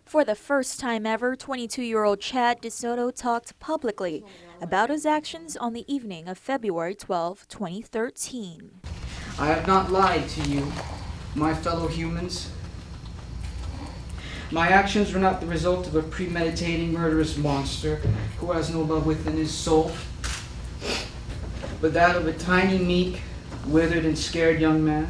For the first time ever, 22-year-old Chad DeSoto talked publicly about his actions on the evening of February 12, 2013. I have not lied to you, my fellow humans. My actions were not the result of a premeditating murderous monster who has no love within his soul, but that of a tiny, meek, withered and scared young man,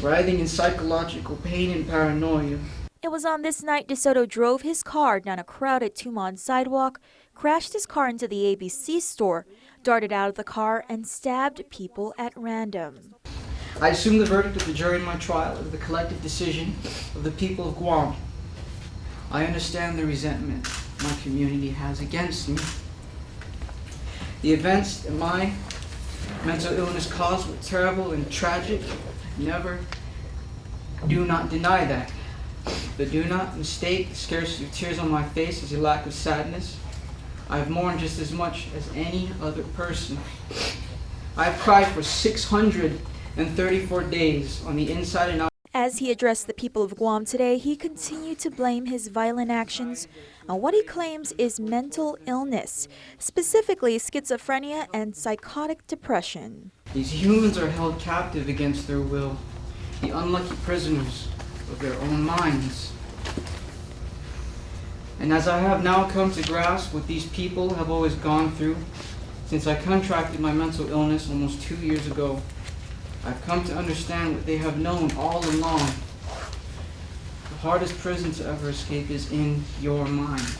writhing in psychological pain and paranoia. It was on this night DeSoto drove his car down a crowded Tumon sidewalk, crashed his car into the ABC store, darted out of the car, and stabbed people at random. I assume the verdict of the jury in my trial is the collective decision of the people of Guam. I understand the resentment my community has against me. The events that my mental illness caused were terrible and tragic. Do not deny that. But do not mistake the scarcity of tears on my face as a lack of sadness. I have mourned just as much as any other person. I have cried for 634 days on the inside and out. As he addressed the people of Guam today, he continued to blame his violent actions on what he claims is mental illness, specifically schizophrenia and psychotic depression. These humans are held captive against their will, the unlucky prisoners of their own minds. And as I have now come to grasp what these people have always gone through since I contracted my mental illness almost 2 years ago, I've come to understand what they have known all along. The hardest prison to ever escape is in your mind.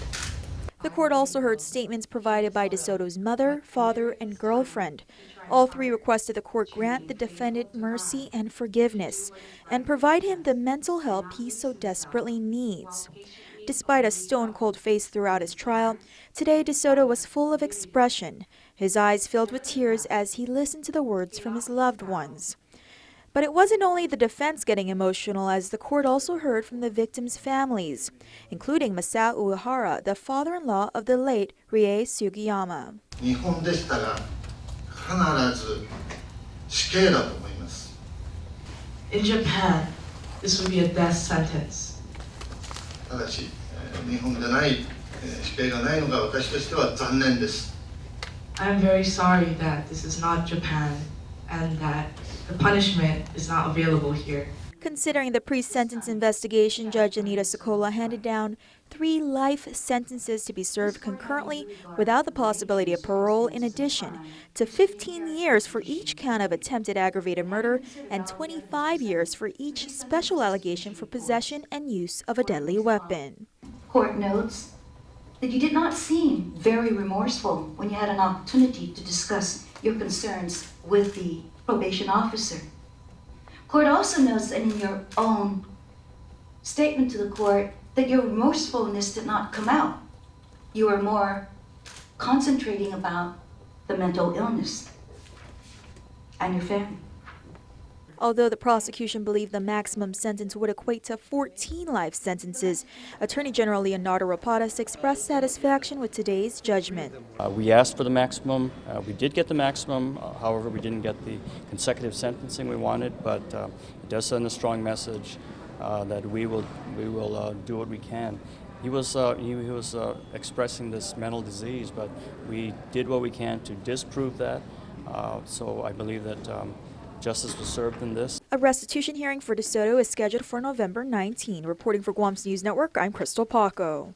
The court also heard statements provided by DeSoto's mother, father, and girlfriend. All three requested the court grant the defendant mercy and forgiveness and provide him the mental help he so desperately needs. Despite a stone-cold face throughout his trial, today DeSoto was full of expression, his eyes filled with tears as he listened to the words from his loved ones. But it wasn't only the defense getting emotional, as the court also heard from the victims' families, including Masao Uehara, the father-in-law of the late Rie Sugiyama. In Japan, this would be a death sentence. I'm very sorry that this is not Japan and that the punishment is not available here. Considering the pre-sentence investigation, Judge Anita Sokola handed down 3 life sentences to be served concurrently without the possibility of parole, in addition to 15 years for each count of attempted aggravated murder and 25 years for each special allegation for possession and use of a deadly weapon. Court notes that you did not seem very remorseful when you had an opportunity to discuss your concerns with the probation officer. Court also notes that in your own statement to the court that your remorsefulness did not come out. You were more concentrating about the mental illness and your family. Although the prosecution believed the maximum sentence would equate to 14 life sentences, Attorney General Leonardo Rapadas expressed satisfaction with today's judgment. We asked for the maximum. We did get the maximum. However, we didn't get the consecutive sentencing we wanted, but it does send a strong message that we will do what we can. He was expressing this mental disease, but we did what we can to disprove that. So I believe that justice was served in this. A restitution hearing for DeSoto is scheduled for November 19. Reporting for Guam's News Network, I'm Crystal Paco.